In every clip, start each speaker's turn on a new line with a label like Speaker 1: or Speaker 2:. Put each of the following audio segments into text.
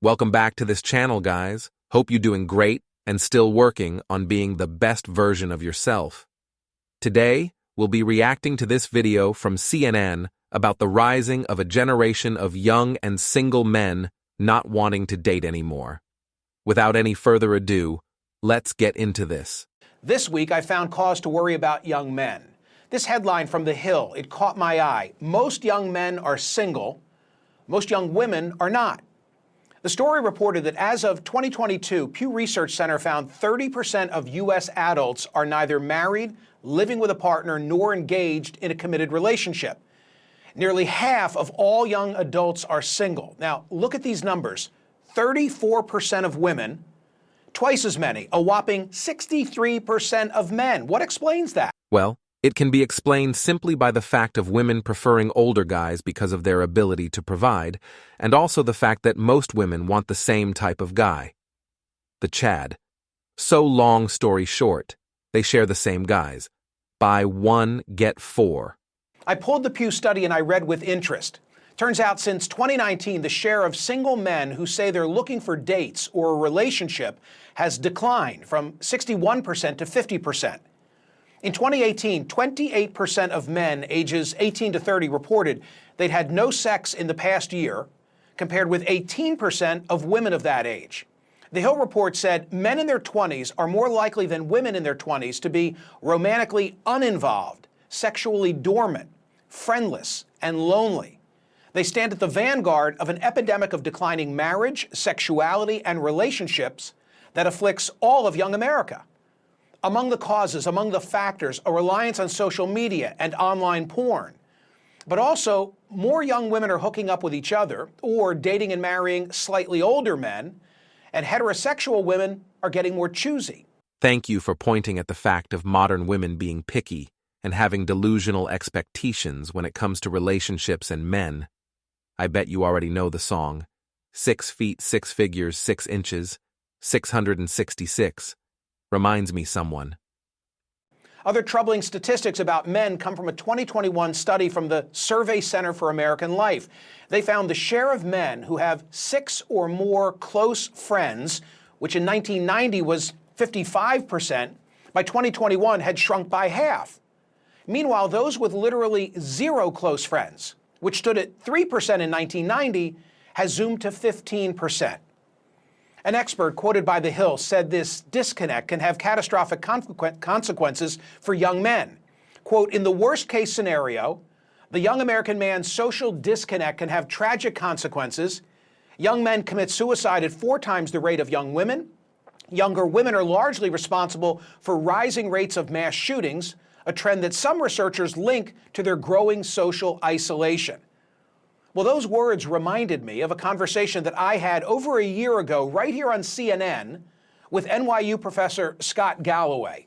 Speaker 1: Welcome back to this channel, guys. Hope you're doing great and still working on being the best version of yourself. Today, we'll be reacting to this video from CNN about the rising of a generation of young and single men not wanting to date anymore. Without any further ado, let's get into this.
Speaker 2: This week, I found cause to worry about young men. This headline from The Hill, it caught my eye. Most young men are single. Most young women are not. The story reported that as of 2022, Pew Research Center found 30% of U.S. adults are neither married, living with a partner, nor engaged in a committed relationship. Nearly half of all young adults are single. Now, look at these numbers. 34% of women, twice as many, a whopping 63% of men. What explains that?
Speaker 1: Well, it can be explained simply by the fact of women preferring older guys because of their ability to provide, and also the fact that most women want the same type of guy. The Chad. So long story short, they share the same guys. Buy one, get four.
Speaker 2: I pulled the Pew study and I read with interest. Turns out since 2019, the share of single men who say they're looking for dates or a relationship has declined from 61% to 50%. In 2018, 28% of men ages 18 to 30 reported they'd had no sex in the past year, compared with 18% of women of that age. The Hill report said men in their 20s are more likely than women in their 20s to be romantically uninvolved, sexually dormant, friendless, and lonely. They stand at the vanguard of an epidemic of declining marriage, sexuality, and relationships that afflicts all of young America. Among the causes, among the factors, a reliance on social media and online porn. But also, more young women are hooking up with each other or dating and marrying slightly older men, and heterosexual women are getting more choosy.
Speaker 1: Thank you for pointing at the fact of modern women being picky and having delusional expectations when it comes to relationships and men. I bet you already know the song, 6 feet, 6 figures, 6 inches, 666. Reminds me someone.
Speaker 2: Other troubling statistics about men come from a 2021 study from the Survey Center for American Life. They found the share of men who have 6 or more close friends, which in 1990 was 55%, by 2021 had shrunk by half. Meanwhile, those with literally 0 close friends, which stood at 3% in 1990, has zoomed to 15%. An expert quoted by The Hill said this disconnect can have catastrophic consequences for young men. Quote, in the worst case scenario, the young American man's social disconnect can have tragic consequences. Young men commit suicide at 4 times the rate of young women. Younger women are largely responsible for rising rates of mass shootings, a trend that some researchers link to their growing social isolation. Well, those words reminded me of a conversation that I had over a year ago right here on CNN with NYU professor Scott Galloway.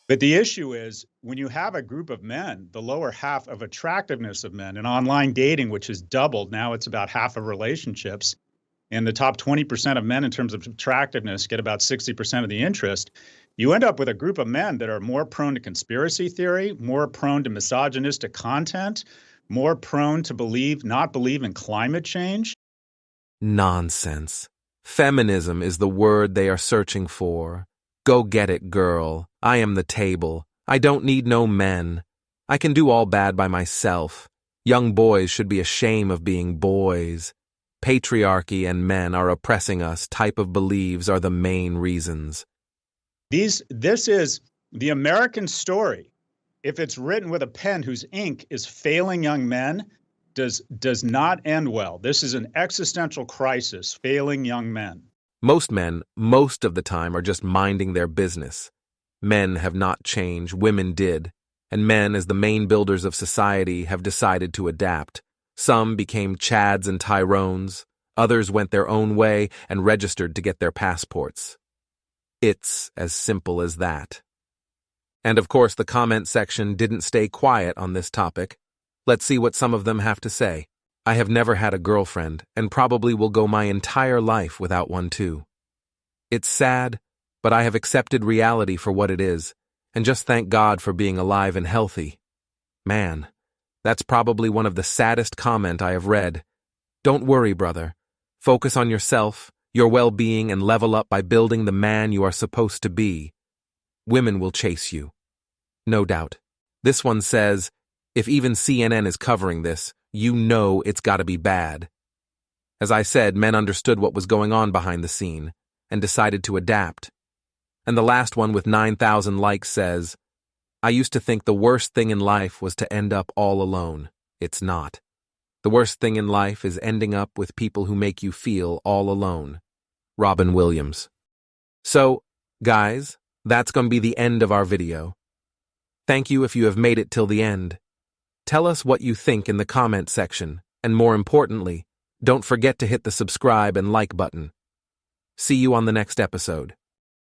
Speaker 3: But the issue is, when you have a group of men, the lower half of attractiveness of men in online dating, which has doubled, now it's about half of relationships, and the top 20% of men in terms of attractiveness get about 60% of the interest, you end up with a group of men that are more prone to conspiracy theory, more prone to misogynistic content, more prone to not believe in climate change.
Speaker 1: Nonsense. Feminism is the word they are searching for. Go get it, girl. I am the table. I don't need no men. I can do all bad by myself. Young boys should be ashamed of being boys. Patriarchy and men are oppressing us type of beliefs are the main reasons.
Speaker 3: This is the American story. If it's written with a pen whose ink is failing young men, does not end well. This is an existential crisis, failing young men.
Speaker 1: Most men, most of the time, are just minding their business. Men have not changed, women did. And men, as the main builders of society, have decided to adapt. Some became Chads and Tyrones. Others went their own way and registered to get their passports. It's as simple as that. And of course, the comment section didn't stay quiet on this topic. Let's see what some of them have to say. I have never had a girlfriend, and probably will go my entire life without one too. It's sad, but I have accepted reality for what it is, and just thank God for being alive and healthy. Man, that's probably one of the saddest comment I have read. Don't worry, brother. Focus on yourself, your well-being, and level up by building the man you are supposed to be. Women will chase you. No doubt. This one says, if even CNN is covering this, you know it's gotta be bad. As I said, men understood what was going on behind the scene and decided to adapt. And the last one with 9,000 likes says, I used to think the worst thing in life was to end up all alone. It's not. The worst thing in life is ending up with people who make you feel all alone. Robin Williams. So, guys, that's going to be the end of our video. Thank you if you have made it till the end. Tell us what you think in the comment section, and more importantly, don't forget to hit the subscribe and like button. See you on the next episode.